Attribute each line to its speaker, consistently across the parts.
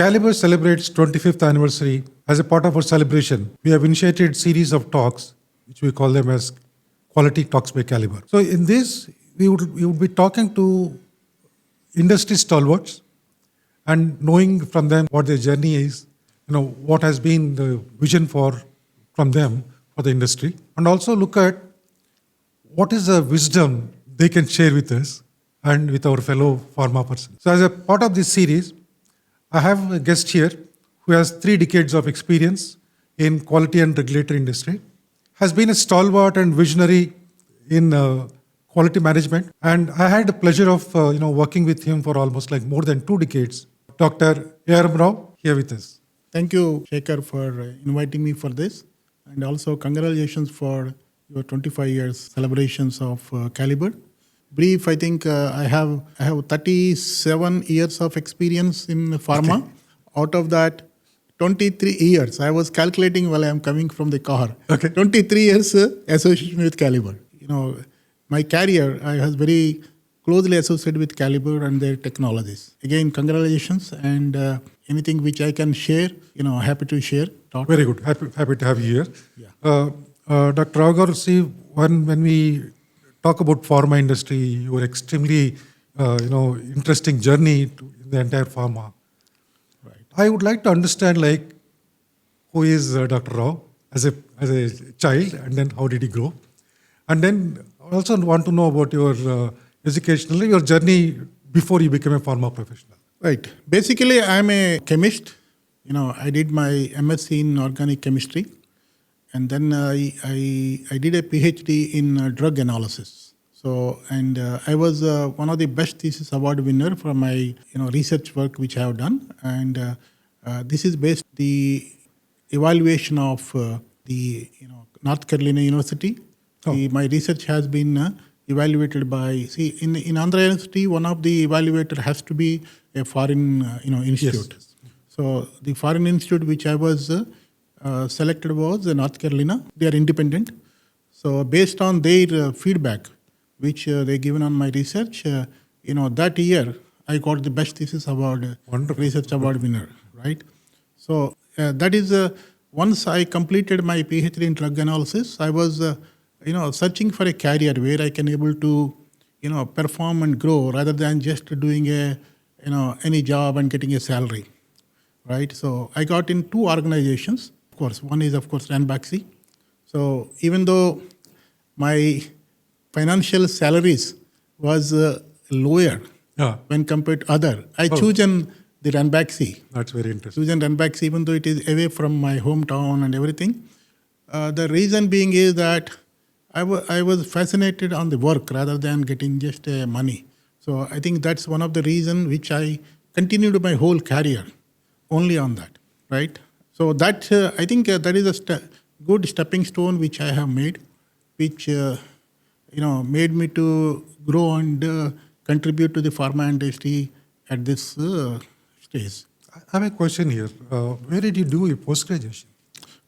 Speaker 1: Caliber celebrates 25th anniversary. As a part of our celebration, we have initiated series of talks, which we call them as Quality Talks by Caliber. So in this, we would be talking to industry stalwarts and knowing from them what their journey is, what has been the vision from them for the industry, and also look at what is the wisdom they can share with us and with our fellow pharma persons. So as a part of this series, I have a guest here who has 3 decades of experience in quality and regulatory industry, has been a stalwart and visionary in quality management, and I had the pleasure of working with him for almost like more than 2 decades. Dr. A.R.M. Rao here with us.
Speaker 2: Thank you, Sekhar, for inviting me for this, and also congratulations for your 25 years celebrations of Caliber. Brief, I think I have 37 years of experience in pharma. Okay. Out of that, 23 years. I was calculating while I am coming from the car.
Speaker 1: Okay.
Speaker 2: 23 years association with Caliber. My career, I was very closely associated with Caliber and their technologies. Again, congratulations, and anything which I can share, happy to share.
Speaker 1: Very good. Happy to have you here.
Speaker 2: Yeah.
Speaker 1: Dr. Rao, see, when we talk about pharma industry, your extremely, interesting journey in the entire pharma.
Speaker 2: Right.
Speaker 1: I would like to understand, who is Dr. Rao as a child, and then how did he grow, and then I also want to know about your educational, your journey before you became a pharma professional.
Speaker 2: Right. Basically, I'm a chemist. I did my MSc in organic chemistry. And then I did a PhD in drug analysis. So, and I was one of the best thesis award winner for my research work which I have done. And this is based the evaluation of the North Carolina University.
Speaker 1: Oh.
Speaker 2: My research has been evaluated by in Andhra University, one of the evaluator has to be a foreign institute.
Speaker 1: Yes.
Speaker 2: So the foreign institute which I was selected was North Carolina. They are independent. So based on their feedback, which they given on my research, that year I got the best thesis award,
Speaker 1: Wonderful.
Speaker 2: research award winner, right? So that is once I completed my PhD in drug analysis, I was searching for a career where I can able to perform and grow rather than just doing any job and getting a salary, right? So I got in 2 organizations. One is, of course, Ranbaxy. So even though my financial salaries was lower when compared to other, I chosen the Ranbaxy.
Speaker 1: That's very interesting.
Speaker 2: Chosen Ranbaxy, even though it is away from my hometown and everything. The reason being is that I was fascinated on the work rather than getting just money. So I think that's one of the reasons which I continued my whole career only on that, right? So that I think that is a good stepping stone which I have made, which made me to grow and contribute to the pharma industry at this stage.
Speaker 1: I have a question here. Where did you do your post-graduation?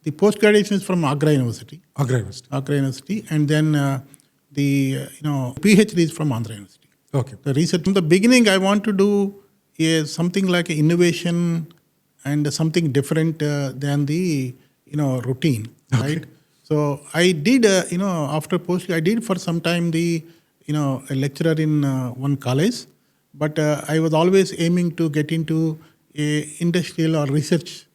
Speaker 2: The post-graduation is from Agra University.
Speaker 1: Agra University.
Speaker 2: And then the PhD is from Andhra University.
Speaker 1: Okay.
Speaker 2: The research from the beginning, I want to do is something like innovation and something different than the routine,
Speaker 1: okay.
Speaker 2: Right? So I did after post I did for some time the a lecturer in one college, but I was always aiming to get into a industrial or research,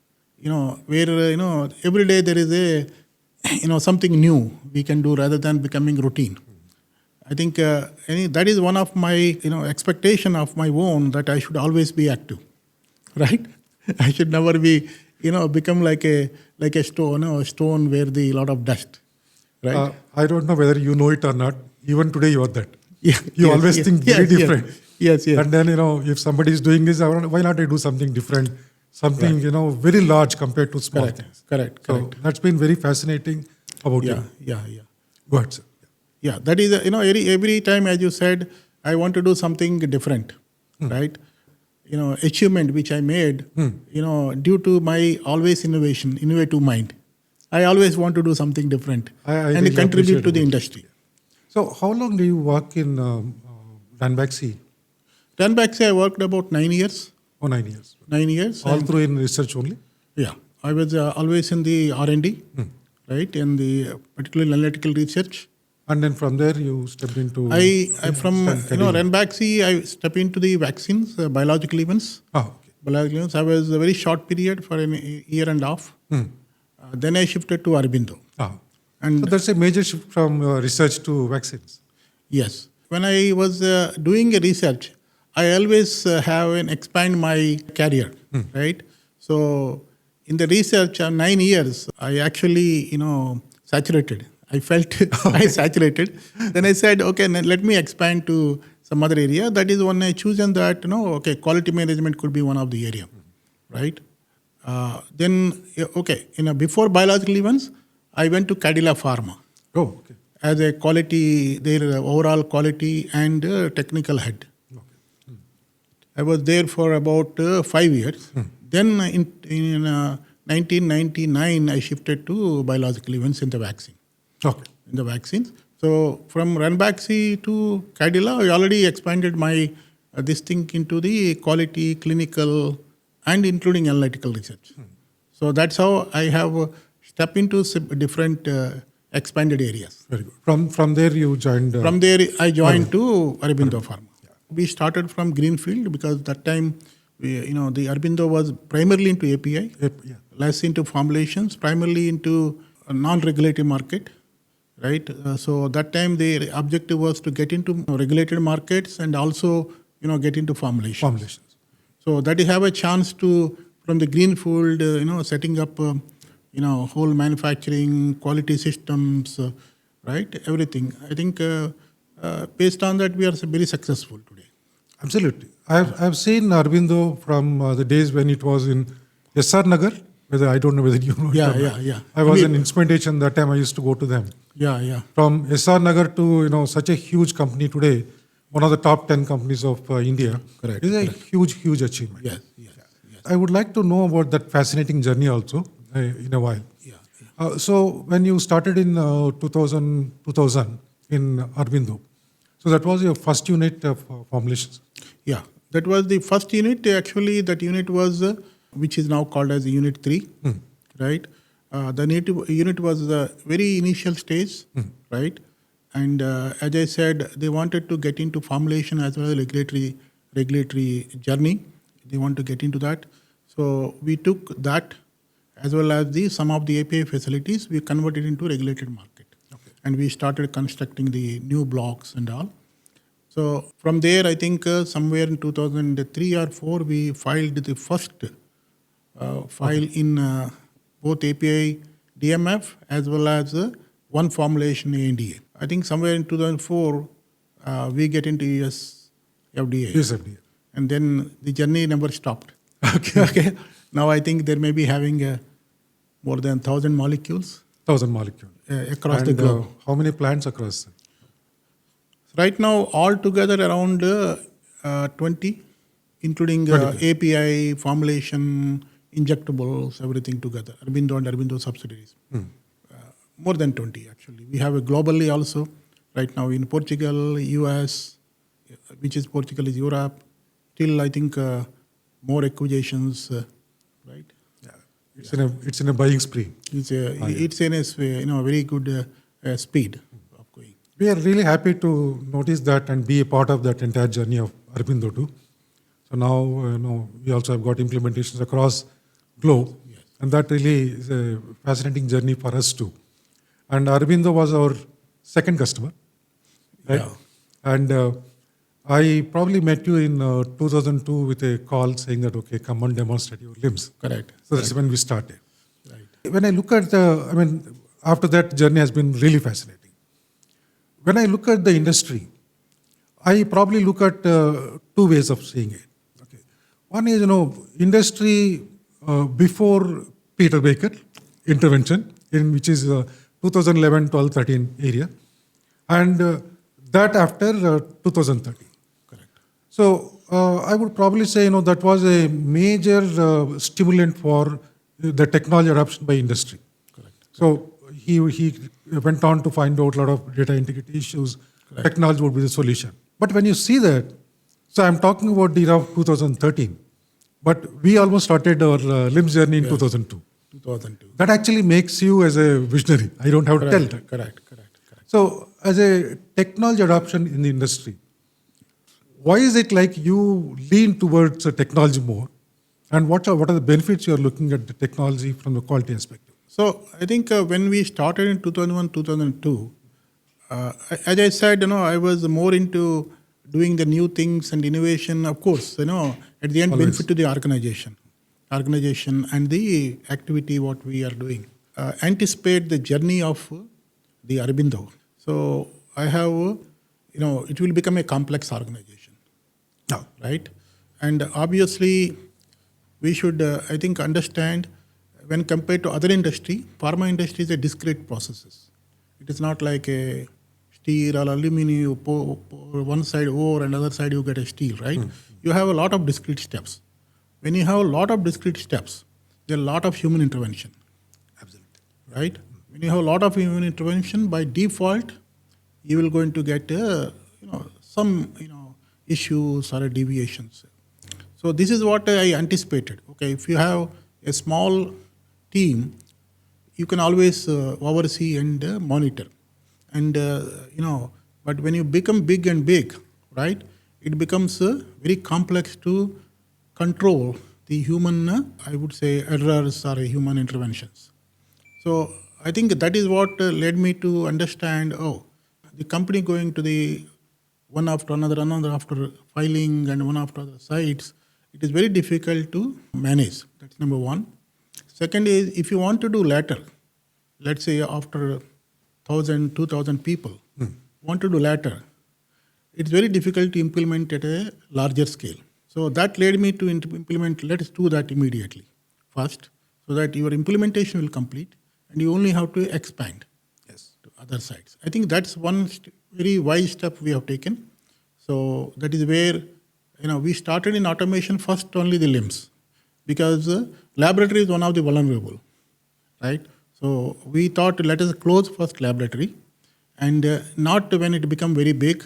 Speaker 2: where every day there is a something new we can do rather than becoming routine. I think that is one of my expectation of my own, that I should always be active, right? I should never be become like a stone where the lot of dust, right?
Speaker 1: I don't know whether you know it or not. Even today you are that.
Speaker 2: Yeah,
Speaker 1: you always think very different.
Speaker 2: Yes.
Speaker 1: And then if somebody is doing this, why not I do something different? Something very large compared to small things.
Speaker 2: Correct.
Speaker 1: So that's been very fascinating about you.
Speaker 2: Yeah.
Speaker 1: Go ahead, sir.
Speaker 2: Yeah, that is every time, as you said, I want to do something different, right? Achievement which I made, due to my always innovative mind. I always want to do something different
Speaker 1: I
Speaker 2: and
Speaker 1: really
Speaker 2: contribute to the industry.
Speaker 1: So how long do you work in Ranbaxy?
Speaker 2: Ranbaxy, I worked about 9 years.
Speaker 1: Oh, 9 years.
Speaker 2: 9 years.
Speaker 1: All
Speaker 2: and-
Speaker 1: through in research only?
Speaker 2: Yeah, I was always in the R&D, right, in the particularly analytical research.
Speaker 1: And then from there you stepped into...
Speaker 2: I from
Speaker 1: Cadila.
Speaker 2: Ranbaxy, I stepped into the vaccines, biological events.
Speaker 1: Oh, okay.
Speaker 2: Biological events. I was a very short period for a year and a half. Then I shifted to Aurobindo.
Speaker 1: Ah.
Speaker 2: And
Speaker 1: So that's a major shift from research to vaccines.
Speaker 2: yes, when I was doing a research, I always have an expand my career, right? So in the research, 9 years, I actually saturated. I felt I saturated. Then I said, okay, let me expand to some other area. That is when I chosen that okay, quality management could be one of the area, right? Then okay, before biological events, I went to Cadila Pharma
Speaker 1: Oh, okay.
Speaker 2: as a quality, their overall quality and technical head.
Speaker 1: Okay.
Speaker 2: I was there for about 5 years. Then in 1999, I shifted to biological events in the vaccine.
Speaker 1: Okay.
Speaker 2: In the vaccines. So from Ranbaxy to Cadila, I already expanded my this thing into the quality, clinical, and including analytical research. So that's how I have stepped into different expanded areas.
Speaker 1: Very good. From there you joined...
Speaker 2: From there, I joined to Aurobindo Pharma. We started from Greenfield because that time, the Aurobindo was primarily into API,
Speaker 1: yeah.
Speaker 2: less into formulations, primarily into a non-regulated market, right? So that time the objective was to get into regulated markets and also, get into formulations.
Speaker 1: Formulations.
Speaker 2: So that you have a chance to, from the Greenfield, setting up, whole manufacturing, quality systems, right? Everything. I think based on that, we are very successful today.
Speaker 1: Absolutely. I've seen Aurobindo from the days when it was in SR Nagar. Whether I don't know whether you know.
Speaker 2: Yeah,
Speaker 1: it or not.
Speaker 2: yeah.
Speaker 1: I was in instrumentation that time. I used to go to them.
Speaker 2: Yeah.
Speaker 1: From SR Nagar to such a huge company today, one of the top 10 companies of India.
Speaker 2: Correct.
Speaker 1: Is a huge achievement.
Speaker 2: Yes.
Speaker 1: I would like to know about that fascinating journey also in a while.
Speaker 2: Yeah.
Speaker 1: So when you started in 2000 in Aurobindo, so that was your first unit of formulations.
Speaker 2: Yeah, that was the first unit. Actually, that unit was, which is now called as Unit 3, right? The unit was the very initial stage, right? And as I said, they wanted to get into formulation as well as regulatory journey. They want to get into that. So we took that as well as some of the API facilities, we converted into regulated market. Okay. And we started constructing the new blocks and all. So from there, I think somewhere in 2003 or 4, we filed the first file in both API DMF as well as one formulation ANDA. I think somewhere in 2004, we get into US FDA.
Speaker 1: Yes, FDA.
Speaker 2: And then the journey never stopped.
Speaker 1: Okay.
Speaker 2: Now I think they may be having more than 1,000 molecules.
Speaker 1: 1,000 molecules.
Speaker 2: Across the globe.
Speaker 1: How many plants across?
Speaker 2: Right now, altogether around 20, including
Speaker 1: 20.
Speaker 2: API, formulation, injectables, everything together. Aurobindo and Aurobindo subsidiaries. More than 20, actually. We have a globally also, right now in Portugal, US, which is Portugal is Europe. Till I think more acquisitions, right?
Speaker 1: Yeah. It's in a buying spree.
Speaker 2: It's in a very good speed of going.
Speaker 1: We are really happy to notice that and be a part of that entire journey of Aurobindo too. So now we also have got implementations across globe,
Speaker 2: Yes.
Speaker 1: and that really is a fascinating journey for us too. And Aurobindo was our second customer, right?
Speaker 2: Yeah.
Speaker 1: And I probably met you in 2002 with a call saying that, okay, come and demonstrate your limbs.
Speaker 2: Correct.
Speaker 1: So that's when we started.
Speaker 2: Right.
Speaker 1: When I look at after that journey has been really fascinating. When I look at the industry, I probably look at two ways of seeing it. Okay. One is, industry before Peter Baker intervention, which is 2011, 12, 13 area, and that after 2013.
Speaker 2: Correct.
Speaker 1: So I would probably say, that was a major stimulant for the technology adoption by industry.
Speaker 2: Correct.
Speaker 1: So he went on to find out a lot of data integrity issues.
Speaker 2: Correct.
Speaker 1: Technology would be the solution. But when you see that, so I'm talking about the year of 2013, But we almost started our LIMS journey in 2002.
Speaker 2: 2002.
Speaker 1: That actually makes you as a visionary. I don't have to tell that.
Speaker 2: Correct.
Speaker 1: So, as a technology adoption in the industry, why is it like you lean towards technology more? And what are the benefits you are looking at the technology from the quality perspective?
Speaker 2: So I think when we started in 2001, 2002, as I said, I was more into doing the new things and innovation. Of course, at the end,
Speaker 1: Always.
Speaker 2: benefit to the organization and the activity what we are doing. Anticipate the journey of the Aurobindo. So I have, it will become a complex organization.
Speaker 1: No.
Speaker 2: Right? And obviously, we should, I think, understand when compared to other industry, pharma industry is a discrete processes. It is not like a steel or aluminum, you pour one side ore and other side you get a steel, right? You have a lot of discrete steps. When you have a lot of discrete steps, there are a lot of human intervention.
Speaker 1: Absolutely.
Speaker 2: Right? When you have a lot of human intervention, by default, you will going to get some issues or deviations. So this is what I anticipated. Okay, if you have a small team, you can always oversee and monitor. And but when you become big, right, it becomes very complex to control the human, I would say, errors or human interventions. So I think that is what led me to understand, the company going to the one after another after filing and one after other sites, it is very difficult to manage. That's number one. Second is, if you want to do later, let's say after 1,000, 2,000 people, want to do later, it's very difficult to implement at a larger scale. So that led me to implement, let's do that immediately first, so that your implementation will complete and you only have to expand to other sites. I think that's one very wise step we have taken. So that is where, we started in automation first only the LIMS, because laboratory is one of the vulnerable, right? So we thought, let us close first laboratory, and not when it become very big.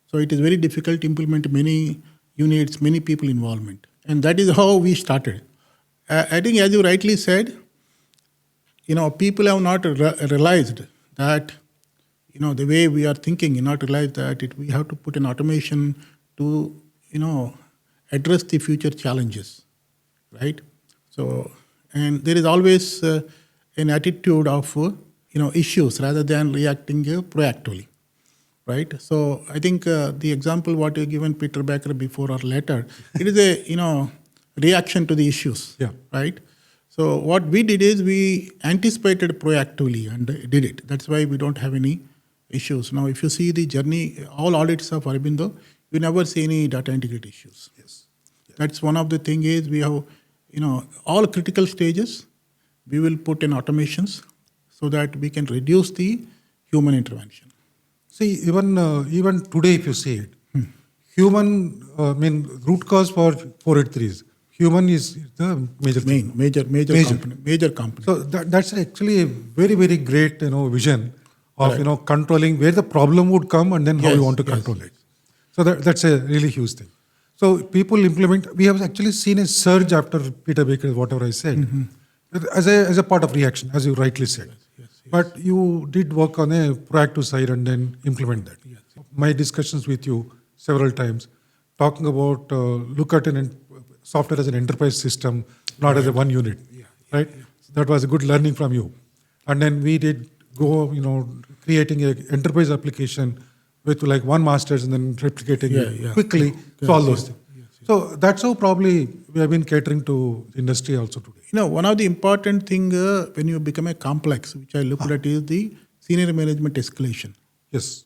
Speaker 2: So it is very difficult to implement many units, many people involvement. And that is how we started. I think as you rightly said, people have not realized that, the way we are thinking, not realized that we have to put an automation to, address the future challenges, right? So, and there is always an attitude of, issues rather than reacting proactively, right? So I think the example what you given Peter Becker before or later, it is a, reaction to the issues, right? So what we did is we anticipated proactively and did it. That's why we don't have any issues. Now, if you see the journey, all audits of Aurobindo, you never see any data integrity issues.
Speaker 1: Yes.
Speaker 2: That's one of the thing is we have, all critical stages, we will put in automations so that we can reduce the human intervention.
Speaker 1: See, even today, if you see it, human, root cause for 483s, human is the major thing.
Speaker 2: Major company.
Speaker 1: So that's actually a very, very great, vision of, controlling where the problem would come and then how you want to control it. So that's a really huge thing. So people implement, we have actually seen a surge after Peter Baker, whatever I said, as a part of reaction, as you rightly said.
Speaker 2: Yes.
Speaker 1: But you did work on a proactive side and then implement that.
Speaker 2: Yes.
Speaker 1: My discussions with you several times, talking about look at software as an enterprise system, not as a one unit, right? So that was a good learning from you. And then we did go, creating an enterprise application with like one masters and then replicating it quickly. So all those things. So that's how probably we have been catering to industry also today.
Speaker 2: One of the important thing when you become a complex, which I looked at, is the senior management escalation.
Speaker 1: Yes.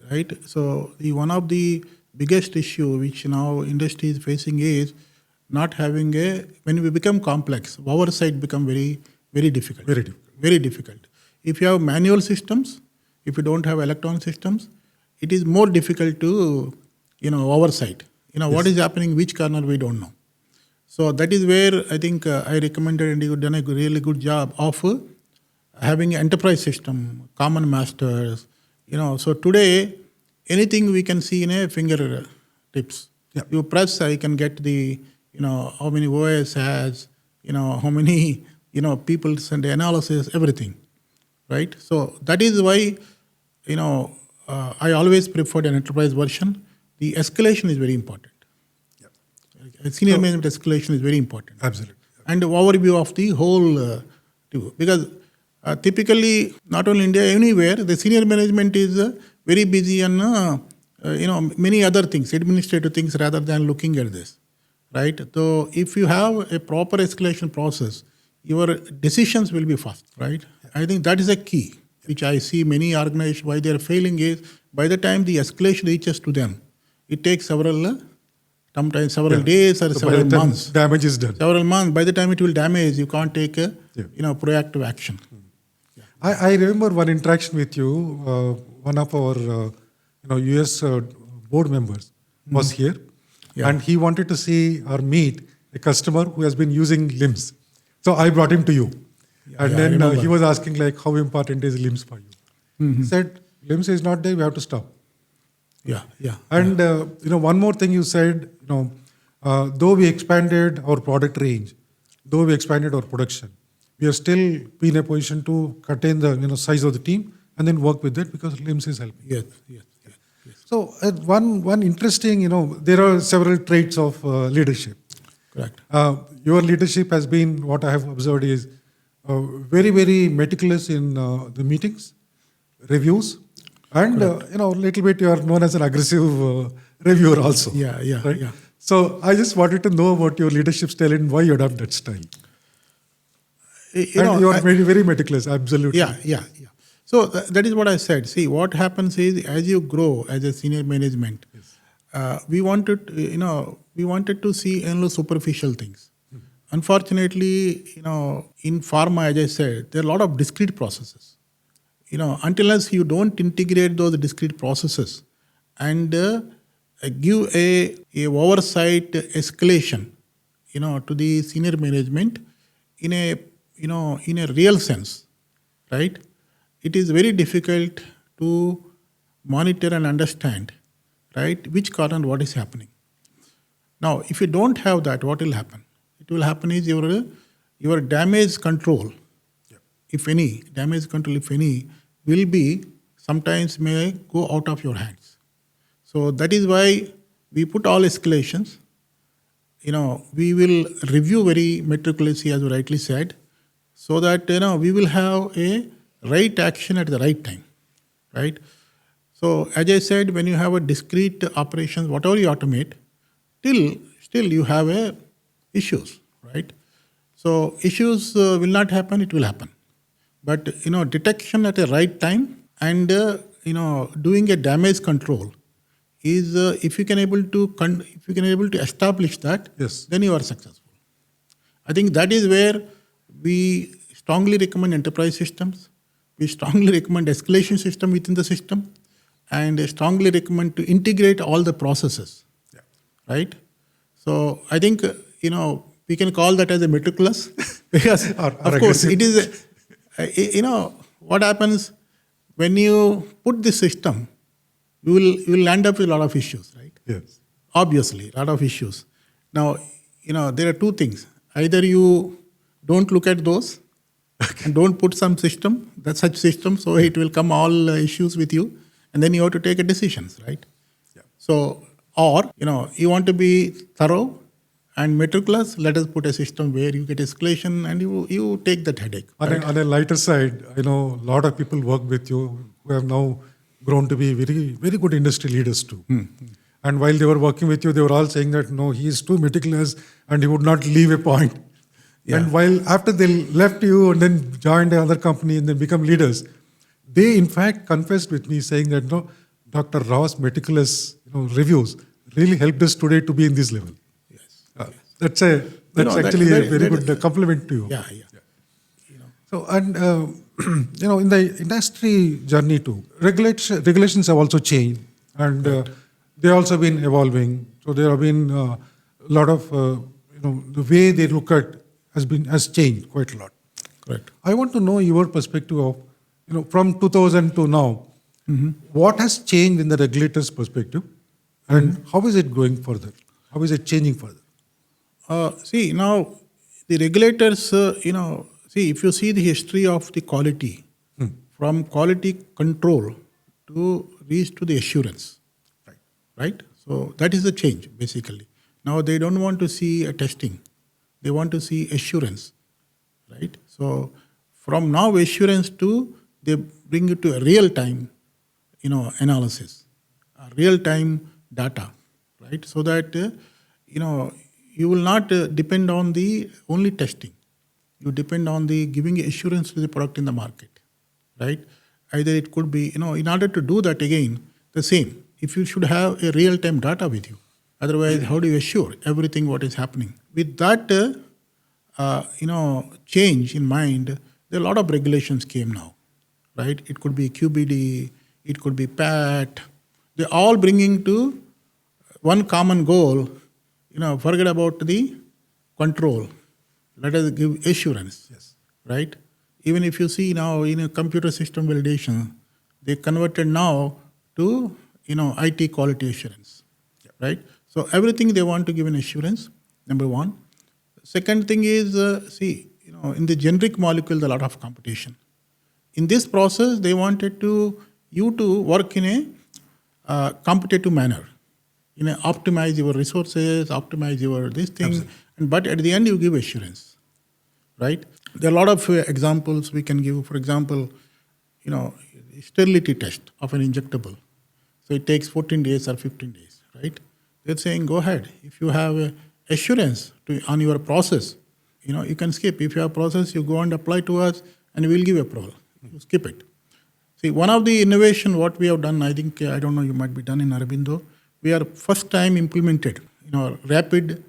Speaker 2: Right. So one of the biggest issue which now industry is facing is not having when we become complex, oversight become very, very difficult. Very difficult. If you have manual systems, if you don't have electronic systems, it is more difficult to, oversight. What is happening, which corner we don't know. So that is where I think I recommended, and you've done a really good job of having an enterprise system, common masters. So today, anything we can see in a finger tips.
Speaker 1: Yeah.
Speaker 2: You press, I can get the, how many OS has, how many, people send analysis, everything, right? So that is why, I always preferred an enterprise version. The escalation is very important. Senior management escalation is very important.
Speaker 1: Absolutely.
Speaker 2: And overview of the whole, because typically, not only India, anywhere, the senior management is very busy on, many other things, administrative things, rather than looking at this, right? So if you have a proper escalation process, your decisions will be fast, right? I think that is a key, which I see many organizations, why they are failing is, by the time the escalation reaches to them, it takes sometimes several days or
Speaker 1: So
Speaker 2: several
Speaker 1: by the time
Speaker 2: months.
Speaker 1: damage is done.
Speaker 2: Several months. By the time it will damage, you can't take a proactive action.
Speaker 1: I remember one interaction with you. One of our US board members was here, and he wanted to see or meet a customer who has been using LIMS. So I brought him to you, and then he was asking like, how important is LIMS for you? He said, LIMS is not there. We have to stop. And one more thing you said, though we expanded our product range, though we expanded our production, we are still in a position to contain the size of the team and then work with it because LIMS is helping.
Speaker 2: Yes.
Speaker 1: So one interesting, there are several traits of leadership.
Speaker 2: Correct.
Speaker 1: Your leadership has been, what I have observed is very, very meticulous in the meetings, reviews, and a little bit you are known as an aggressive reviewer also. Right? So I just wanted to know about your leadership style and why you adopt that style. You are very, very meticulous, absolutely.
Speaker 2: Yeah. So that is what I said. See, what happens is as you grow as a senior management, we wanted to see only superficial things. Unfortunately, in pharma, as I said, there are a lot of discrete processes. Unless you don't integrate those discrete processes and give a oversight escalation, to the senior management in a real sense, right? It is very difficult to monitor and understand, right, which corner what is happening. Now, if you don't have that, what will happen? It will happen is your damage control, if any, will be sometimes may go out of your hands. So that is why we put all escalations. We will review very meticulously, as you rightly said, so that we will have a right action at the right time, right? So as I said, when you have a discrete operations, whatever you automate, still you have issues, right? So issues will not happen; it will happen. But detection at the right time and doing a damage control is if you can able to establish that, then you are successful. I think that is where we strongly recommend enterprise systems. We strongly recommend escalation system within the system, and strongly recommend to integrate all the processes, right? So I think we can call that as a meticulous because of course it is. What happens when you put this system, you will end up with a lot of issues, right?
Speaker 1: Yes.
Speaker 2: Obviously, a lot of issues. Now, there are two things. Either you don't look at those and don't put some system, such system, so it will come all issues with you, and then you have to take a decisions, right? So, or, you want to be thorough and meticulous, let us put a system where you get escalation and you take that headache.
Speaker 1: Right? On a lighter side, I know a lot of people work with you who have now grown to be very, very good industry leaders too. And while they were working with you, they were all saying that, no, he is too meticulous and he would not leave a point. And while after they left you and then joined another company and then become leaders, they in fact confessed with me saying that, no, Dr. Rao's meticulous reviews really helped us today to be in this level. That's actually a very good compliment to you. So, and in the industry journey too, regulations have also changed, and they also been evolving. So there have been a lot of the way they look at has changed quite a lot.
Speaker 2: Correct.
Speaker 1: I want to know your perspective of from 2000 to now, what has changed in the regulator's perspective, and how is it going further? How is it changing further?
Speaker 2: See, now the regulators, see, if you see the history of the quality, from quality control to reach to the assurance, right? So that is the change, basically. Now they don't want to see a testing. They want to see assurance, right? So from now assurance to they bring it to a real time, analysis, real time data, right? So that, you will not depend on the only testing. You depend on the giving assurance to the product in the market, right? Either it could be, in order to do that again, the same. If you should have a real time data with you, otherwise, how do you assure everything what is happening? With that, change in mind, there are a lot of regulations came now, right? It could be QBD, it could be PAT. They're all bringing to one common goal. Forget about the control. Let us give assurance.
Speaker 1: Yes.
Speaker 2: Right? Even if you see now in a computer system validation, they converted now to IT quality assurance.
Speaker 1: Yeah.
Speaker 2: Right? So everything they want to give an assurance. Number one. Second thing is in the generic molecule, a lot of competition. In this process, they wanted you to work in a competitive manner. Optimize your resources, optimize your this thing, but at the end you give assurance, right? There are a lot of examples we can give. For example, sterility test of an injectable. So it takes 14 days or 15 days, right? They're saying go ahead. If you have assurance on your process, you can skip. If you have process, you go and apply to us, and we'll give approval. You skip it. See, one of the innovation what we have done, I think I don't know, you might be done in Aurobindo. We are first time implemented, rapid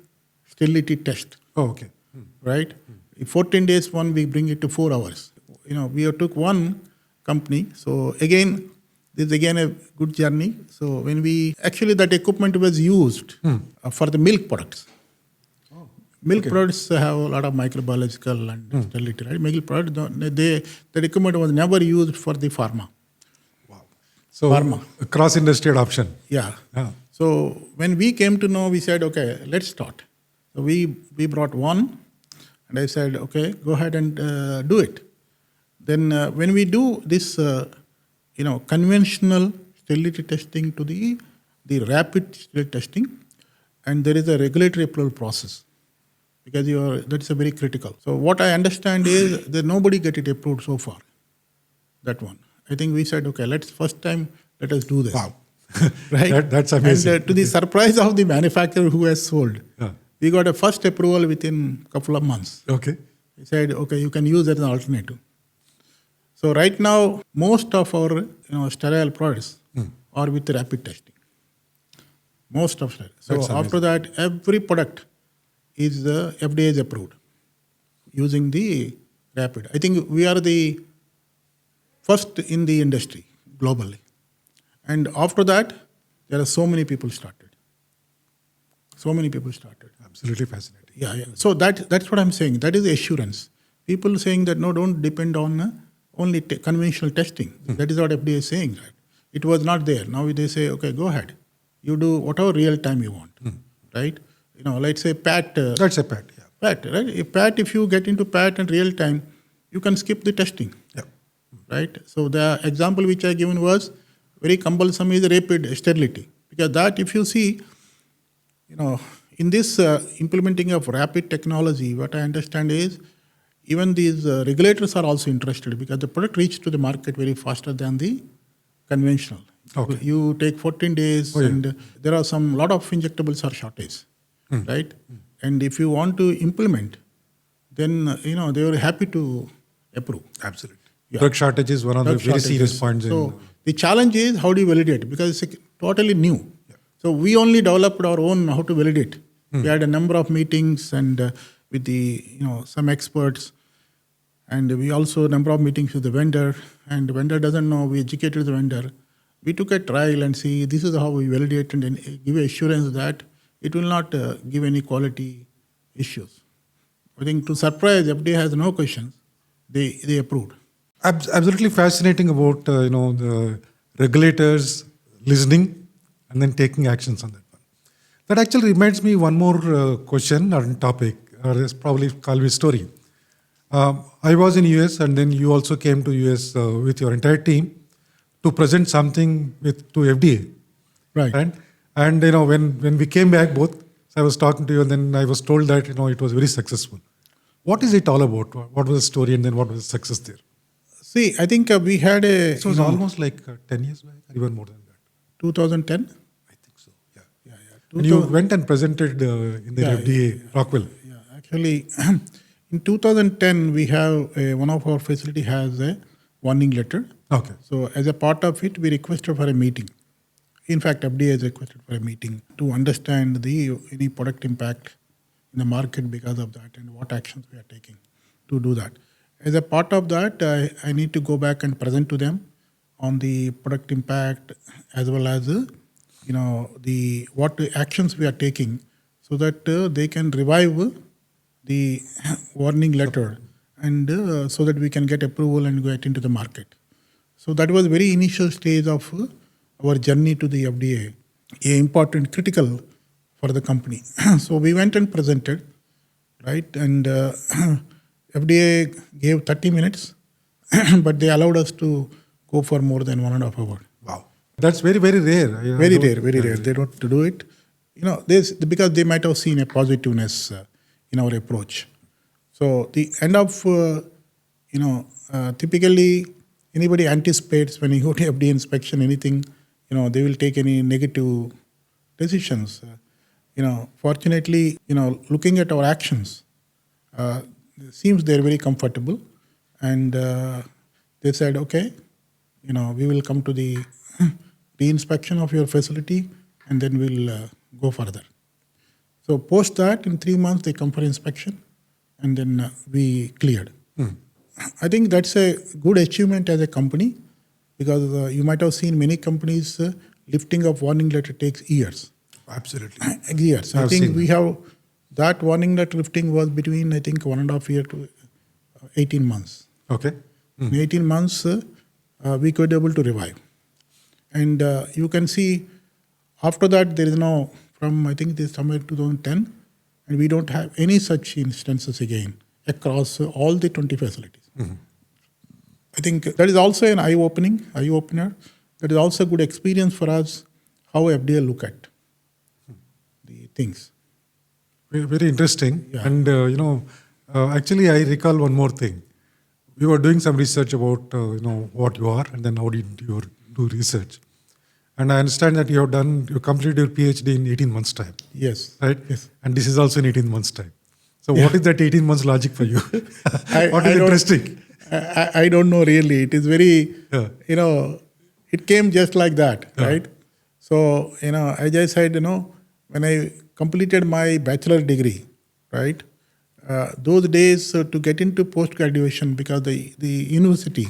Speaker 2: sterility test.
Speaker 1: Oh, okay.
Speaker 2: Right? 14 days one, we bring it to 4 hours. We have took one company. So again, this is again a good journey. So when actually that equipment was used for the milk products. Milk products have a lot of microbiological and sterility, right? Milk products, that equipment was never used for the pharma.
Speaker 1: So
Speaker 2: Pharma.
Speaker 1: Cross-industry adoption.
Speaker 2: Yeah.
Speaker 1: Yeah.
Speaker 2: So when we came to know, we said, okay, let's start. So we brought one, and I said, okay, go ahead and do it. Then when we do this, conventional sterility testing to the rapid sterility testing, and there is a regulatory approval process, because that's a very critical. So what I understand is that nobody get it approved so far. That one. I think we said, okay, let us do this.
Speaker 1: Wow.
Speaker 2: Right?
Speaker 1: That's amazing.
Speaker 2: And to the surprise of the manufacturer who has sold,
Speaker 1: Yeah.
Speaker 2: we got a first approval within a couple of months.
Speaker 1: Okay.
Speaker 2: He said, okay, you can use that as an alternative. So right now, most of our sterile products are with rapid testing. Most of sterile. So
Speaker 1: That's
Speaker 2: after that, every product is FDA is approved using the rapid. I think we are the first in the industry globally. And after that, there are so many people started.
Speaker 1: Absolutely fascinating.
Speaker 2: Yeah. So that's what I'm saying. That is assurance. People saying that, no, don't depend on only conventional testing. That is what FDA is saying, right? It was not there. Now they say, okay, go ahead. You do whatever real time you want, right? Let's say PAT.
Speaker 1: That's a PAT, yeah.
Speaker 2: PAT, right? If you get into PAT and real time, you can skip the testing.
Speaker 1: Yeah.
Speaker 2: Right? So the example which I given was very cumbersome is rapid sterility. Because that, if you see, in this implementing of rapid technology, what I understand is even these regulators are also interested, because the product reaches to the market very faster than the conventional.
Speaker 1: Okay.
Speaker 2: You take 14 days, and there are lot of injectables are shortage, right? And if you want to implement, then they were happy to approve.
Speaker 1: Absolutely.
Speaker 2: Yeah.
Speaker 1: Drug shortage is one of the
Speaker 2: Drug
Speaker 1: very serious
Speaker 2: shortages.
Speaker 1: points.
Speaker 2: So the challenge is how do you validate? Because it's totally new. Yeah. So we only developed our own how to validate. We had a number of meetings and with the some experts, and we also number of meetings with the vendor. And the vendor doesn't know. We educated the vendor. We took a trial and see this is how we validate and give assurance that it will not give any quality issues. I think to surprise, FDA has no questions. They approved.
Speaker 1: Absolutely fascinating about the regulators listening and then taking actions on that one. That actually reminds me one more question or topic, or it's probably call me story. I was in US, and then you also came to US with your entire team to present something to FDA,
Speaker 2: Right.
Speaker 1: right? And when we came back, both I was talking to you, and then I was told that it was very successful. What is it all about? What was the story, and then what was the success there?
Speaker 2: See, I think we had a
Speaker 1: It was almost like 10 years back, or even more than that.
Speaker 2: 2010.
Speaker 1: I think so. Yeah.
Speaker 2: Yeah, yeah.
Speaker 1: And you went and presented in the FDA Rockwell.
Speaker 2: Yeah, actually, in 2010, we have one of our facility has a warning letter.
Speaker 1: Okay.
Speaker 2: So as a part of it, we requested for a meeting. In fact, FDA has requested for a meeting to understand any product impact in the market because of that and what actions we are taking to do that. As a part of that, I need to go back and present to them on the product impact as well as what actions we are taking so that they can revive the warning letter and so that we can get approval and get into the market. So that was very initial stage of our journey to the FDA, important, critical for the company. So we went and presented, right? And FDA gave 30 minutes, but they allowed us to go for more than 1.5 hours.
Speaker 1: Wow. That's very, very rare.
Speaker 2: Very rare. They don't do it. Because they might have seen a positiveness in our approach. So the end of, typically anybody anticipates when you go to FDA inspection, anything, they will take any negative decisions. Fortunately, looking at our actions, it seems they're very comfortable. And they said, okay, we will come to the re-inspection of your facility and then we'll go further. So post that, in 3 months, they come for inspection and then we cleared. I think that's a good achievement as a company because you might have seen many companies lifting of warning letter takes years.
Speaker 1: Absolutely.
Speaker 2: Years. I think we have that warning letter lifting was between, I think, 1.5 years to 18 months.
Speaker 1: Okay.
Speaker 2: In 18 months, we could be able to revive. And you can see after that, there is now, from I think this somewhere 2010, and we don't have any such instances again across all the 20 facilities. Mm-hmm. I think that is also an eye-opener. That is also a good experience for us, how FDA look at the things.
Speaker 1: Very, very interesting.
Speaker 2: Yeah.
Speaker 1: And, actually, I recall one more thing. We were doing some research about, what you are, and then how did you do research. And I understand that you completed your PhD in 18 months' time.
Speaker 2: Yes.
Speaker 1: Right?
Speaker 2: Yes.
Speaker 1: And this is also in 18 months' time. So what is that 18 months logic for you? What is interesting?
Speaker 2: I don't know really. It is very, it came just like that, right? So, as I said, when I completed my bachelor degree, right? Those days to get into post-graduation because the university,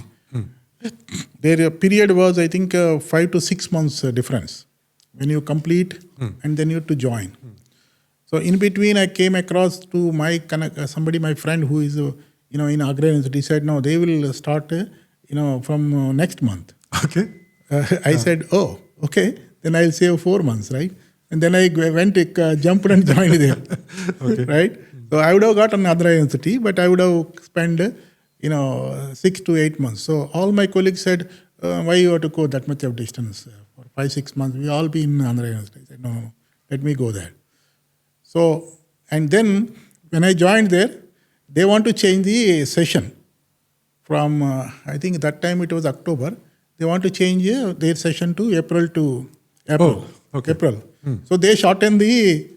Speaker 2: their period was, I think, 5 to 6 months difference when you complete and then you have to join. So in between, I came across to my friend who is, in agrarian institute. He said, no, they will start, from next month.
Speaker 1: Okay.
Speaker 2: I said, oh, okay. Then I'll save 4 months, right? And then I went, jumped and joined there, okay. Right? So I would have got another university, but I would have spent, 6 to 8 months. So all my colleagues said, why you have to go that much of distance for 5-6 months? We all be in another university. I said, no, let me go there. So, and then when I joined there, they want to change the session from, I think that time it was October. They want to change their session to April.
Speaker 1: Oh, okay.
Speaker 2: April. So they shortened the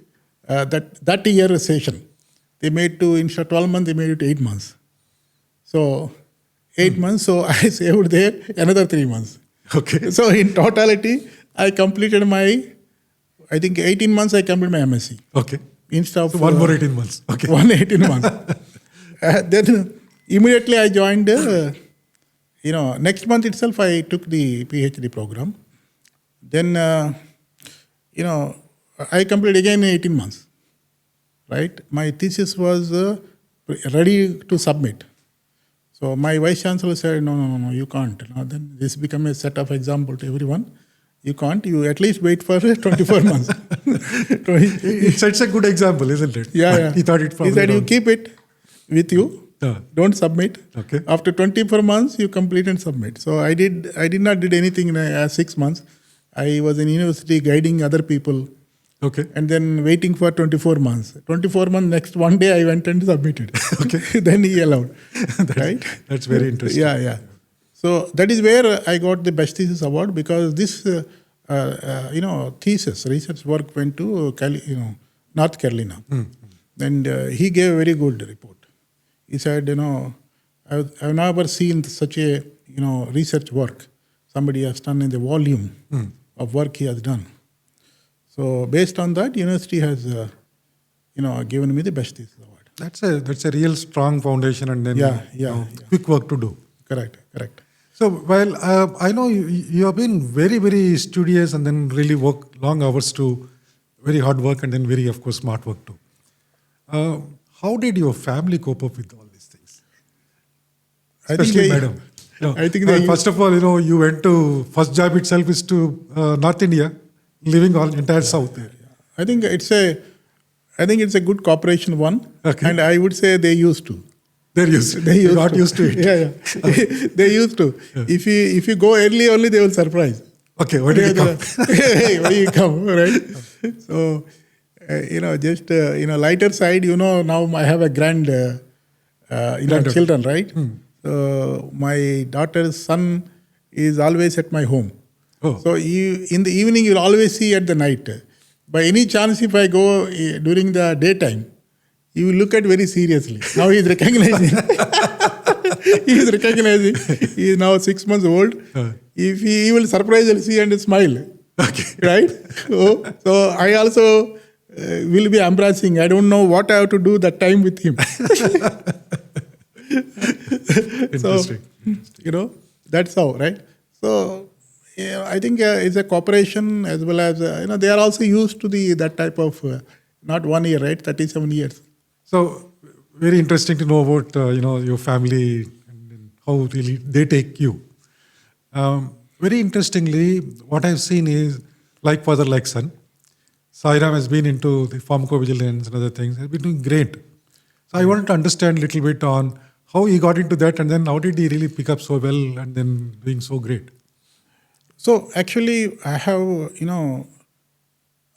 Speaker 2: that year session. They made to, instead of 12 months, they made it 8 months. So 8 months, so I saved there another 3 months.
Speaker 1: Okay.
Speaker 2: So in totality, I completed I think 18 months I completed my MSc.
Speaker 1: Okay.
Speaker 2: Instead of
Speaker 1: so one more 18 months. Okay.
Speaker 2: 18 months. Then immediately I joined, next month itself I took the PhD program. Then, I completed again 18 months, right? My thesis was ready to submit. So my vice chancellor said, no, you can't. Then this became a set of example to everyone. You can't. You at least wait for 24 months.
Speaker 1: It sets a good example, isn't it?
Speaker 2: Yeah.
Speaker 1: He thought it
Speaker 2: He said, you keep it with you. Don't submit.
Speaker 1: Okay.
Speaker 2: After 24 months, you complete and submit. So I did not did anything in 6 months. I was in university guiding other people.
Speaker 1: Okay.
Speaker 2: And then waiting for 24 months. 24 months, next one day I went and submitted.
Speaker 1: Okay.
Speaker 2: Then he allowed. Right?
Speaker 1: That's very interesting.
Speaker 2: Yeah. So that is where I got the Best Thesis Award, because this, thesis, research work went to North Carolina. And he gave a very good report. He said, I've never seen such a, research work somebody has done in the volume of work he has done. So based on that, university has, given me the Best Thesis Award.
Speaker 1: That's a real strong foundation, and then quick work to do.
Speaker 2: Correct.
Speaker 1: So while I know you have been very, very studious and then really work long hours to very hard work and then very, of course, smart work too. How did your family cope up with all these things? Especially madam.
Speaker 2: I think
Speaker 1: first of all, you went to, first job itself is to North India, living all entire South there.
Speaker 2: I think it's a good cooperation one.
Speaker 1: Okay.
Speaker 2: And I would say they used to.
Speaker 1: They got used to it.
Speaker 2: Yeah. They used to. Yeah. If you go early only, they will surprise.
Speaker 1: Okay, why did you come?
Speaker 2: Hey, why you come, right? So, lighter side, now I have a children, right? So my daughter's son is always at my home.
Speaker 1: Oh.
Speaker 2: So in the evening, you'll always see at the night. By any chance, if I go during the daytime, you will look at very seriously. Now he is recognizing. He is now 6 months old. If he will surprise, I'll see and smile.
Speaker 1: Okay.
Speaker 2: Right? So I also will be embarrassing. I don't know what I have to do that time with him.
Speaker 1: Interesting.
Speaker 2: That's how, right? So I think it's a cooperation, as well as, they are also used to that type of, not 1 year, right? 37 years.
Speaker 1: So very interesting to know about, your family and how really they take you. Very interestingly, what I've seen is like father, like son. Sairam has been into the pharmacovigilance and other things. He's been doing great. So I wanted to understand a little bit on how he got into that, and then how did he really pick up so well and then doing so great?
Speaker 2: So actually, I have,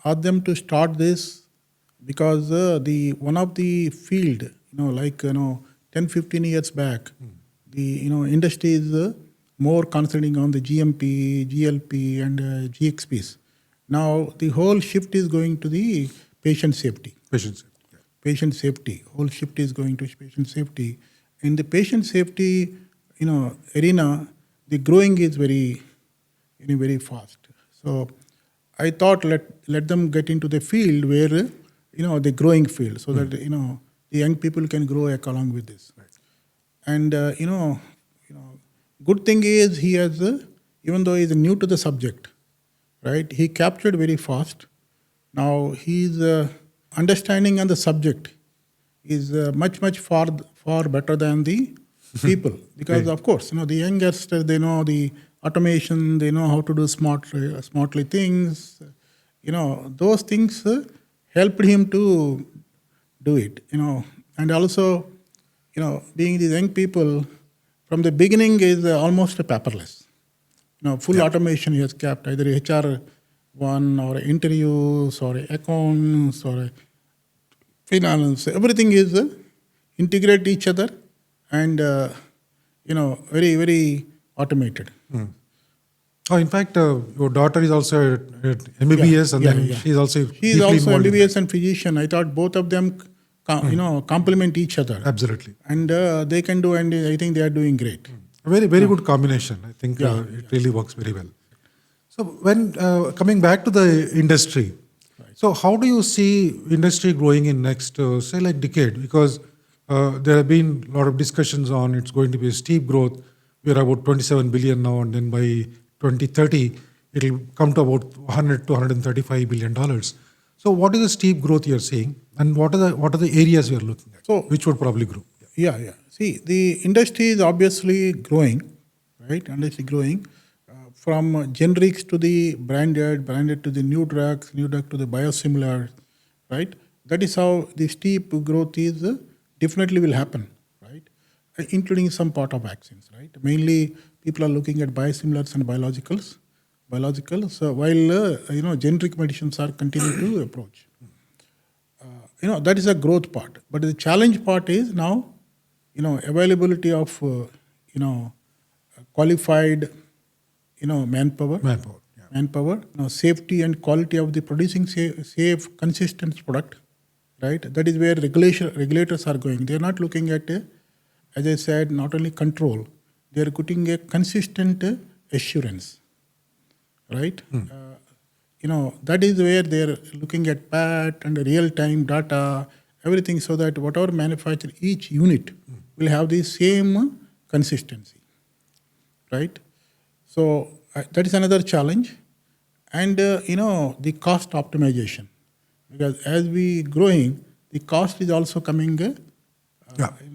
Speaker 2: asked them to start this because one of the field, 10-15 years back, the industry is more concentrating on the GMP, GLP, and GXPs. Now the whole shift is going to the patient safety. Patient safety. Whole shift is going to patient safety. In the patient safety, arena, the growing is very fast. So I thought let them get into the field where the growing field, so that the young people can grow along with this. Right. And good thing is he has, even though he is new to the subject, right? He captured very fast. Now his understanding on the subject is much far better than the people, because of course the youngsters, they know the automation, they know how to do smartly things. Those things helped him to do it. And also being these young people from the beginning is almost paperless. Full automation he has kept, either HR one or interviews or accounts or finance. Everything is integrate each other and very, very automated.
Speaker 1: Oh, in fact, your daughter is also at MBBS, she's also
Speaker 2: MBBS and physician. I thought both of them complement each other.
Speaker 1: Absolutely.
Speaker 2: And they can do, and I think they are doing great.
Speaker 1: A very, very good combination. I think it really works very well. So when coming back to the industry, so how do you see industry growing in next, say like decade? Because there have been a lot of discussions on it's going to be a steep growth. We're about 27 billion now, and then by 2030, it'll come to about 100 to 135 billion dollars. So what is the steep growth you're seeing, and what are the areas we are looking at, so, which would probably grow? See, the industry is obviously growing, right? Industry growing.
Speaker 2: from generics to the branded, branded to the new drug to the biosimilars, right? That is how the steep growth is definitely will happen, right? Including some part of vaccines, right? Mainly people are looking at biosimilars and biologicals, while generic medicines are continuing to approach. That is a growth part. But the challenge part is now, availability of, qualified, manpower.
Speaker 1: Manpower. Yeah.
Speaker 2: Manpower, safety and quality of the producing safe, consistent product, right? That is where regulators are going. They are not looking at, as I said, not only control, they are putting a consistent assurance, right? That is where they are looking at PAT and real-time data, everything, so that whatever manufactured, each unit will have the same consistency, right? So that is another challenge. And, the cost optimization. Because as we growing, the cost is also coming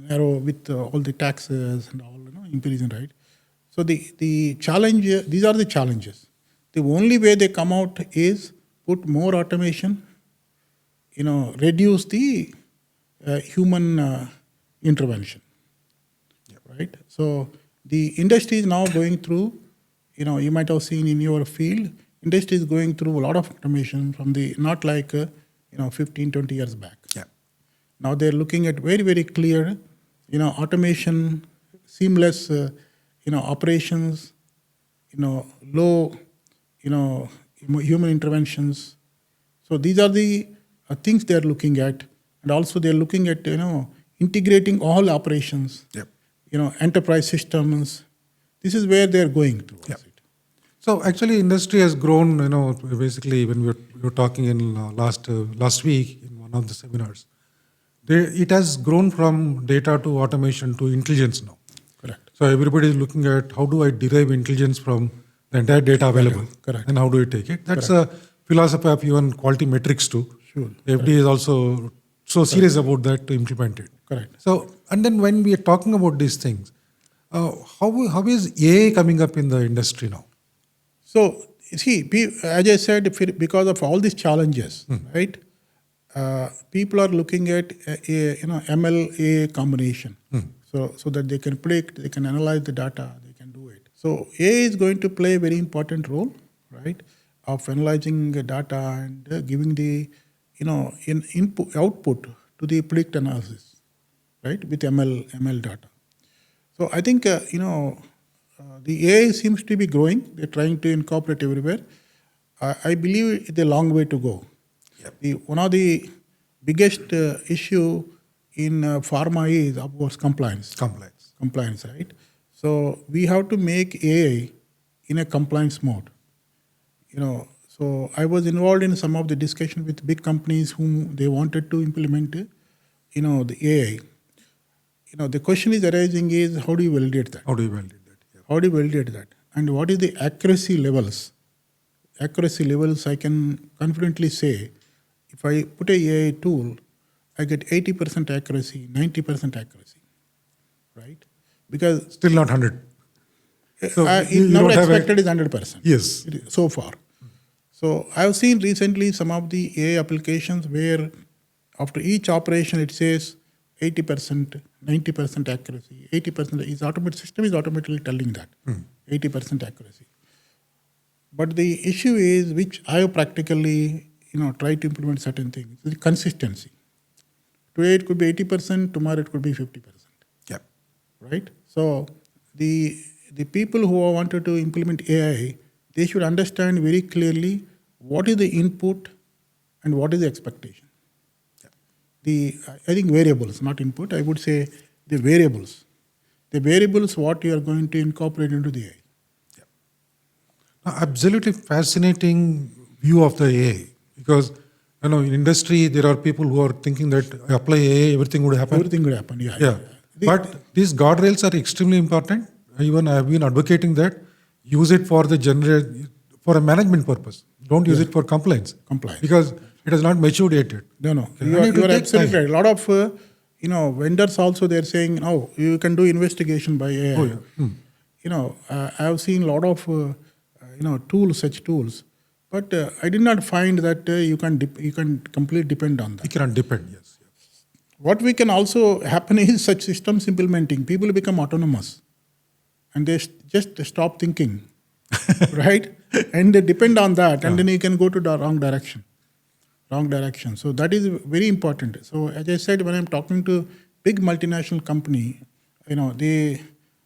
Speaker 2: narrow with all the taxes and all, increasing, right? So the challenge, these are the challenges. The only way they come out is put more automation, reduce the human intervention, right? So the industry is now going through, you might have seen in your field, industry is going through a lot of automation from the, not like, 15, 20 years back.
Speaker 1: Yeah.
Speaker 2: Now they're looking at very, very clear, automation, seamless, operations, low, human interventions. So these are the things they're looking at. And also they're looking at, integrating all operations,
Speaker 1: Yep.
Speaker 2: Enterprise systems. This is where they're going towards
Speaker 1: Yep.
Speaker 2: it.
Speaker 1: So actually, industry has grown. Basically, when we were talking in last week in one of the seminars, it has grown from data to automation to intelligence now.
Speaker 2: Correct.
Speaker 1: So everybody is looking at how do I derive intelligence from the entire data available,
Speaker 2: Correct.
Speaker 1: and how do I take it? That's a philosophy of even quality metrics too.
Speaker 2: Sure.
Speaker 1: FD is also so serious about that to implement it.
Speaker 2: Correct.
Speaker 1: So, and then when we are talking about these things, how is AI coming up in the industry now?
Speaker 2: So, see, as I said, because of all these challenges, right? People are looking at ML-AI combination, so that they can predict, they can analyze the data, they can do it. So AI is going to play a very important role, right? Of analyzing the data and giving the input output to the predict analysis, right? With ML data. So I think the AI seems to be growing. They're trying to incorporate everywhere. I believe it's a long way to go. Yep. One of the biggest issue in pharma is, of course, compliance. Compliance, right? So we have to make AI in a compliance mode. So I was involved in some of the discussion with big companies whom they wanted to implement, the AI. The question is arising is, how do you validate that?
Speaker 1: How do you validate that? Yeah.
Speaker 2: How do you validate that? And what is the accuracy levels? Accuracy levels, I can confidently say, if I put a AI tool, I get 80% accuracy, 90% accuracy, right? Because
Speaker 1: Still not 100. So
Speaker 2: never expected is 100%.
Speaker 1: Yes.
Speaker 2: So far. So I've seen recently some of the AI applications where after each operation it says 80%, 90% accuracy, 80% is automated, system is automatically telling that, 80% accuracy. But the issue is, which I have practically, tried to implement certain things, is consistency. Today it could be 80%, tomorrow it could be 50%.
Speaker 1: Yep.
Speaker 2: Right? So the people who wanted to implement AI, they should understand very clearly what is the input and what is the expectation. I think variables, not input, I would say the variables. The variables what you are going to incorporate into the AI.
Speaker 1: Yeah. Now, absolutely fascinating view of the AI, because in industry there are people who are thinking that I apply AI, everything would happen.
Speaker 2: Everything would happen, yeah.
Speaker 1: But these guardrails are extremely important. Even I have been advocating that use it for for a management purpose. Don't use it for compliance. Because it has not matured yet.
Speaker 2: No. You are absolutely right. A lot of vendors also, they're saying, you can do investigation by AI.
Speaker 1: Oh, yeah.
Speaker 2: I have seen a lot of such tools. But I did not find that you can completely depend on that.
Speaker 1: You cannot depend, yes.
Speaker 2: What we can also happen is such systems implementing, people become autonomous and they just stop thinking, right? And they depend on that, and then you can go to the wrong direction. So that is very important. So as I said, when I'm talking to big multinational company, they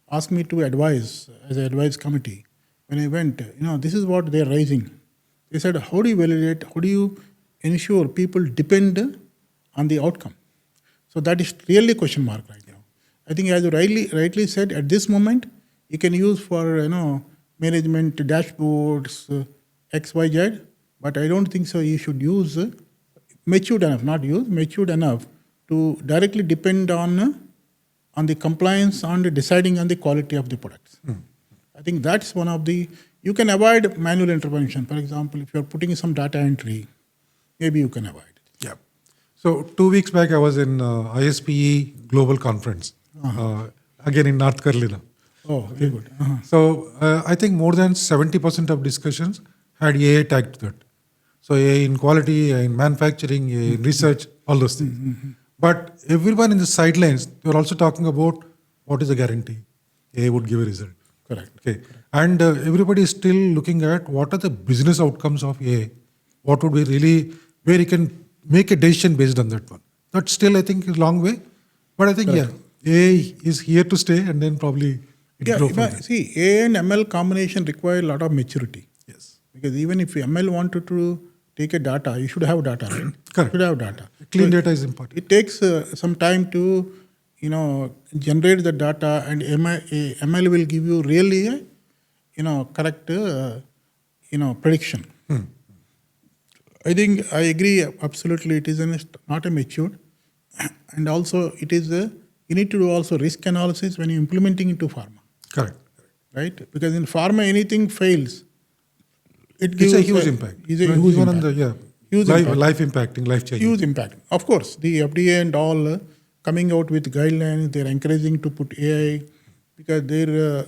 Speaker 2: ask me to advise as an advice committee. When I went, this is what they're raising. They said, how do you validate, how do you ensure people depend on the outcome? So that is really a question mark right now. I think as you rightly said, at this moment, you can use for management dashboards, XYZ, but I don't think so. You should use matured enough to directly depend on the compliance and deciding on the quality of the products. I think that's one of the, you can avoid manual intervention. For example, if you're putting some data entry, maybe you can avoid it.
Speaker 1: Yeah. So 2 weeks back, I was in ISPE Global Conference, again in North Carolina.
Speaker 2: Oh, very good.
Speaker 1: So I think more than 70% of discussions had AI tagged to that. So AI in quality, AI in manufacturing, AI in research, all those things. But everyone in the sidelines, they were also talking about what is the guarantee AI would give a result.
Speaker 2: Correct.
Speaker 1: Okay. And everybody is still looking at what are the business outcomes of AI. What would be really, where you can make a decision based on that one. That still, I think, is a long way. But I think, AI is here to stay, and then probably it grow from there.
Speaker 2: See, AI and ML combination require a lot of maturity.
Speaker 1: Yes.
Speaker 2: Because even if ML wanted to take a data, you should have data, right?
Speaker 1: Correct.
Speaker 2: You should have data.
Speaker 1: Clean data is important.
Speaker 2: It takes some time to, generate the data, and ML will give you really, correct, prediction. I think I agree absolutely. It is not a matured, and also it is you need to do also risk analysis when you're implementing into pharma.
Speaker 1: Correct.
Speaker 2: Right? Because in pharma, anything fails, it gives
Speaker 1: It's a huge impact.
Speaker 2: It's a huge
Speaker 1: Even
Speaker 2: impact.
Speaker 1: on the
Speaker 2: Huge impact.
Speaker 1: life impacting, life changing.
Speaker 2: Huge impact. Of course, the FDA and all coming out with guidelines, they're encouraging to put AI because they're,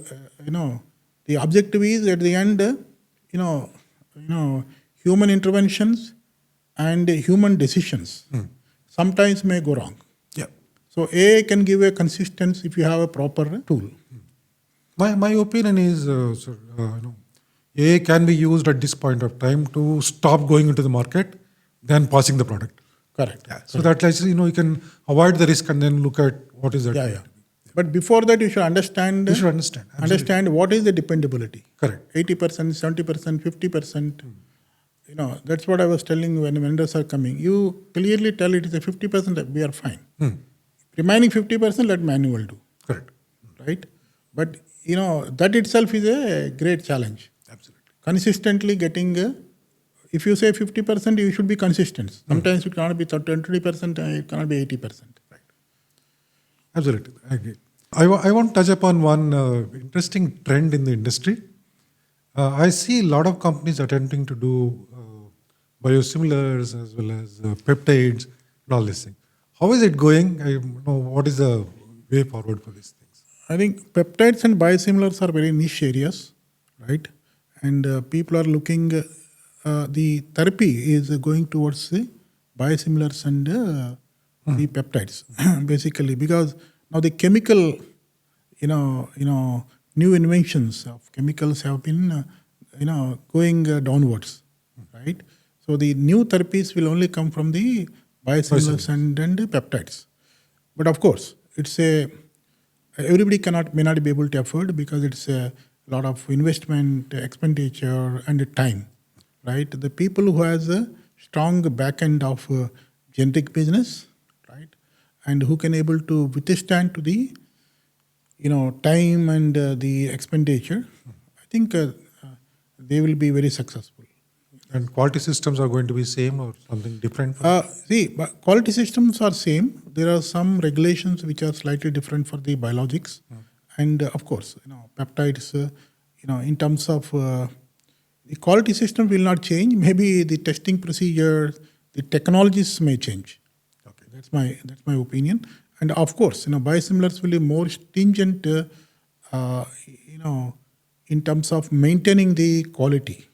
Speaker 2: the objective is at the end, human interventions and human decisions sometimes may go wrong.
Speaker 1: Yeah.
Speaker 2: So AI can give a consistency if you have a proper tool.
Speaker 1: My opinion is, AI can be used at this point of time to stop going into the market, then passing the product.
Speaker 2: Correct.
Speaker 1: Yeah. So that you can avoid the risk and then look at what is that.
Speaker 2: Yeah. But before that, you should understand.
Speaker 1: You should understand. Absolutely.
Speaker 2: Understand what is the dependability.
Speaker 1: Correct.
Speaker 2: 80%, 70%, 50%. That's what I was telling when vendors are coming. You clearly tell it is a 50%, we are fine. Remaining 50%, let manual do.
Speaker 1: Correct.
Speaker 2: Right? But, that itself is a great challenge.
Speaker 1: Absolutely.
Speaker 2: Consistently getting, if you say 50%, you should be consistent. Sometimes it cannot be 20%, it cannot be 80%.
Speaker 1: Right. Absolutely. I agree. I want to touch upon one interesting trend in the industry. I see a lot of companies attempting to do biosimilars as well as peptides and all these things. How is it going? What is the way forward for these things?
Speaker 2: I think peptides and biosimilars are very niche areas, right? And people are looking, the therapy is going towards the biosimilars and the peptides, basically, because now the chemical, new inventions of chemicals have been, going downwards, right? So the new therapies will only come from the biosimilars and peptides. But of course, it's everybody may not be able to afford because it's a lot of investment, expenditure, and time, right? The people who has a strong back end of generic business, right, and who can able to withstand to the, time and the expenditure, I think they will be very successful.
Speaker 1: And quality systems are going to be same or something different?
Speaker 2: But quality systems are same. There are some regulations which are slightly different for the biologics, and of course, peptides. In terms of the quality system will not change. Maybe the testing procedure, the technologies may change.
Speaker 1: Okay,
Speaker 2: that's my opinion. And of course, biosimilars will be more stringent, in terms of maintaining the quality.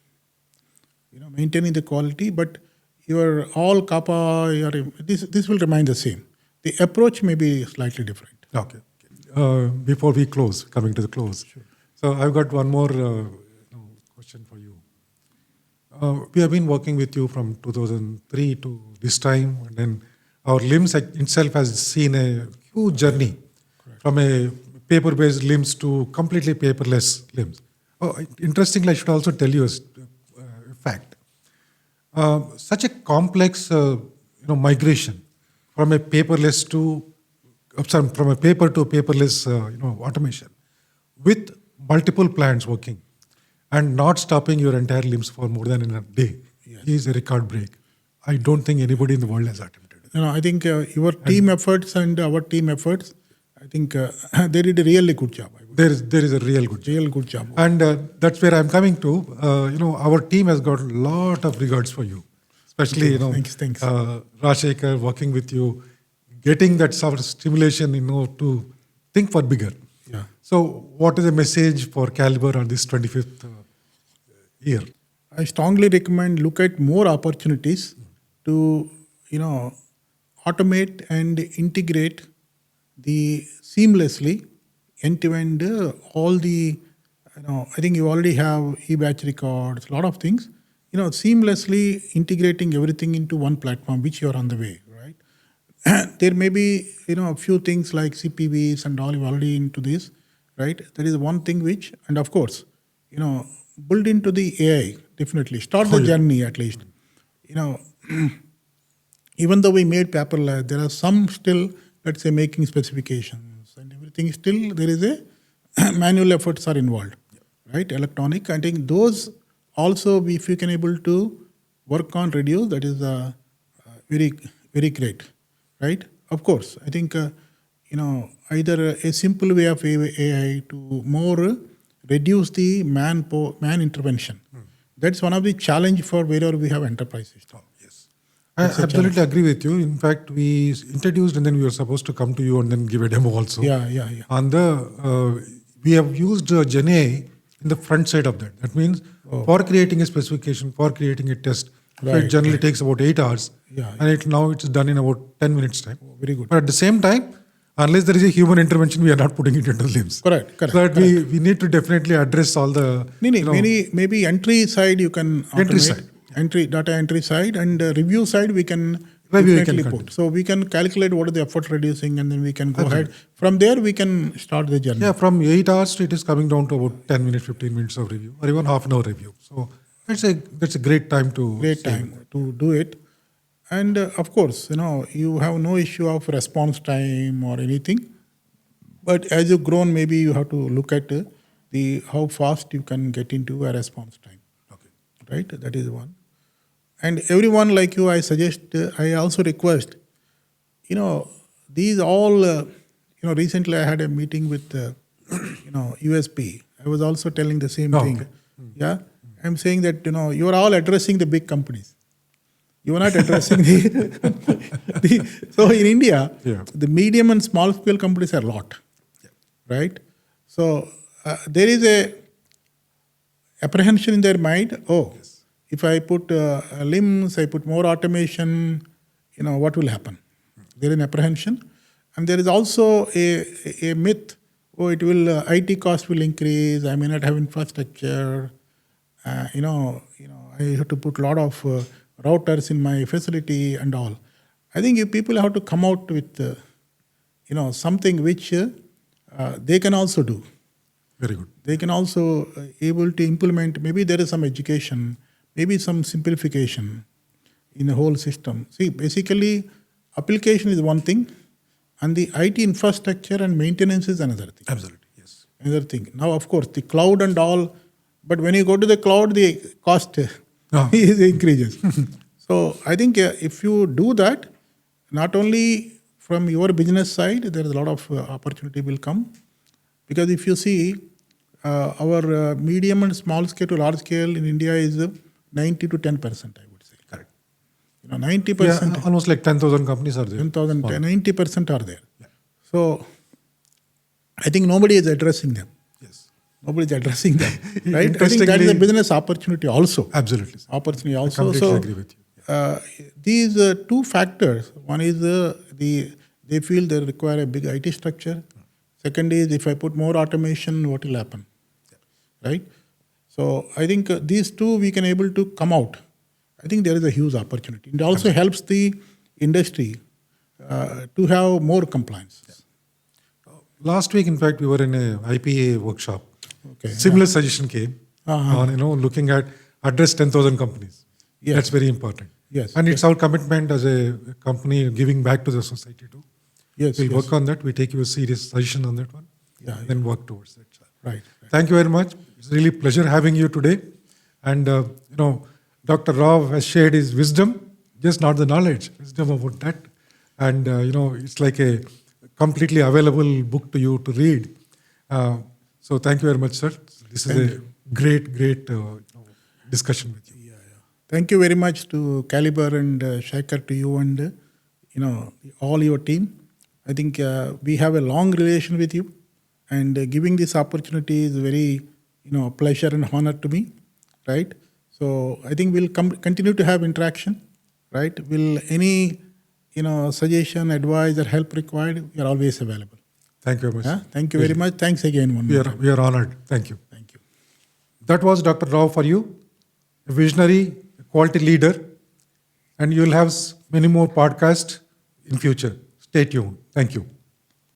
Speaker 2: Maintaining the quality, but your all kappa, this will remain the same. The approach may be slightly different.
Speaker 1: Okay. Before we close, coming to the close.
Speaker 2: Sure.
Speaker 1: So I've got one more question for you. We have been working with you from 2003 to this time, and then our LIMS itself has seen a huge journey. Correct. From a paper-based LIMS to completely paperless LIMS. Interestingly, I should also tell you a fact. Such a complex, migration from a paperless to, from a paper to paperless, automation, with multiple plants working, and not stopping your entire LIMS for more than a day, is a record break. I don't think anybody in the world has attempted it.
Speaker 2: I think your team efforts and our team efforts, I think they did a really good job.
Speaker 1: There is a real good job.
Speaker 2: Real good job.
Speaker 1: And that's where I'm coming to. Our team has got a lot of regards for you, especially
Speaker 2: Thanks.
Speaker 1: Rajshekhar working with you, getting that sort of stimulation, to think for bigger.
Speaker 2: Yeah.
Speaker 1: So, what is the message for Caliber on this 25th year?
Speaker 2: I strongly recommend look at more opportunities to automate and integrate the seamlessly end-to-end all the I think you already have e-batch records, a lot of things, seamlessly integrating everything into one platform, which you're on the way, right? There may be a few things like CPVs and all, you're already into this, right? That is one thing which, and of course, build into the AI, definitely start the journey at least. Even though we made paperless, there are some still, let's say, making specifications and everything. Still, there is a manual efforts are involved, right? Electronic. I think those also, if you can able to work on reduce, that is very, very great, right? Of course, I think either a simple way of AI to more reduce the man intervention. That's one of the challenge for wherever we have enterprise system.
Speaker 1: Yes, I absolutely agree with you. In fact, we introduced and then we were supposed to come to you and then give a demo also.
Speaker 2: Yeah.
Speaker 1: On the we have used GenAI in the front side of that. That means for creating a specification, for creating a test, so it generally takes about 8 hours, and it's done in about 10 minutes time.
Speaker 2: Very good.
Speaker 1: But at the same time, unless there is a human intervention, we are not putting it into the LIMS.
Speaker 2: Correct.
Speaker 1: So that we need to definitely address all the...
Speaker 2: Maybe entry side you can automate. Data entry side, and review side we can definitely put. So we can calculate what is the effort reducing, and then we can go ahead. From there we can start the journey.
Speaker 1: Yeah, from 8 hours it is coming down to about 10 minutes, 15 minutes of review, or even half an hour review. So that's a great time to...
Speaker 2: do it. And of course, you have no issue of response time or anything. But as you've grown, maybe you have to look at how fast you can get into a response time.
Speaker 1: Okay.
Speaker 2: Right? That is one. And everyone like you, I suggest, I also request, these all, recently I had a meeting with, USP. I was also telling the same thing. Yeah. I'm saying that, you are all addressing the big companies. You are not addressing so in India, the medium and small scale companies are a lot, right? So there is a apprehension in their mind. If I put LIMS, I put more automation, what will happen? There is an apprehension. And there is also a myth, IT cost will increase, I may not have infrastructure, I have to put a lot of routers in my facility and all. I think if people have to come out with, something which they can also do.
Speaker 1: Very good.
Speaker 2: They can also able to implement, maybe there is some education, maybe some simplification in the whole system. See, basically, application is one thing, and the IT infrastructure and maintenance is another thing.
Speaker 1: Absolutely, yes.
Speaker 2: Another thing. Now, of course, the cloud and all, but when you go to the cloud, the cost increases. So I think if you do that, not only from your business side, there is a lot of opportunity will come. Because if you see, our medium and small scale to large scale in India is 90 to 10%, I would say.
Speaker 1: Correct.
Speaker 2: 90%.
Speaker 1: Yeah, almost like 10,000 companies are there.
Speaker 2: 90% are there. Yeah. So I think nobody is addressing them.
Speaker 1: Yes.
Speaker 2: Nobody's addressing that, right? I think that is a
Speaker 1: Interestingly-
Speaker 2: business opportunity also.
Speaker 1: Absolutely. Sir.
Speaker 2: Opportunity
Speaker 1: I
Speaker 2: also.
Speaker 1: completely
Speaker 2: So
Speaker 1: agree with you.
Speaker 2: these two factors. One is they feel they require a big IT structure. Second is if I put more automation, what will happen, right? So I think these two we can able to come out. I think there is a huge opportunity. It also helps the industry to have more compliance.
Speaker 1: Last week, in fact, we were in a IPA workshop.
Speaker 2: Okay.
Speaker 1: Similar suggestion came
Speaker 2: Uh-huh.
Speaker 1: on, looking at address 10,000 companies.
Speaker 2: Yes.
Speaker 1: That's very important.
Speaker 2: Yes.
Speaker 1: And it's our commitment as a company giving back to the society too.
Speaker 2: Yes.
Speaker 1: We'll
Speaker 2: yes.
Speaker 1: work on that. We take your serious suggestion on that one.
Speaker 2: Yeah,
Speaker 1: and then work towards that.
Speaker 2: Right.
Speaker 1: Thank you very much. It's really a pleasure having you today. And, Dr. Rao has shared his wisdom, just not the knowledge, wisdom about that. And, it's like a completely available book to you to read. So thank you very much, sir. This is a great discussion with you.
Speaker 2: Thank you very much to Caliber and Sekhar, to you and all your team. I think we have a long relation with you, and giving this opportunity is very pleasure and honor to me, right? So I think we'll continue to have interaction, right? Will any suggestion, advice, or help required, we are always available.
Speaker 1: Thank you very much.
Speaker 2: Thank you very much. Thanks again.
Speaker 1: We are honored. Thank you.
Speaker 2: Thank you.
Speaker 1: That was Dr. Rao for you, a visionary, a quality leader, and you'll have many more podcasts in future. Stay tuned. Thank you.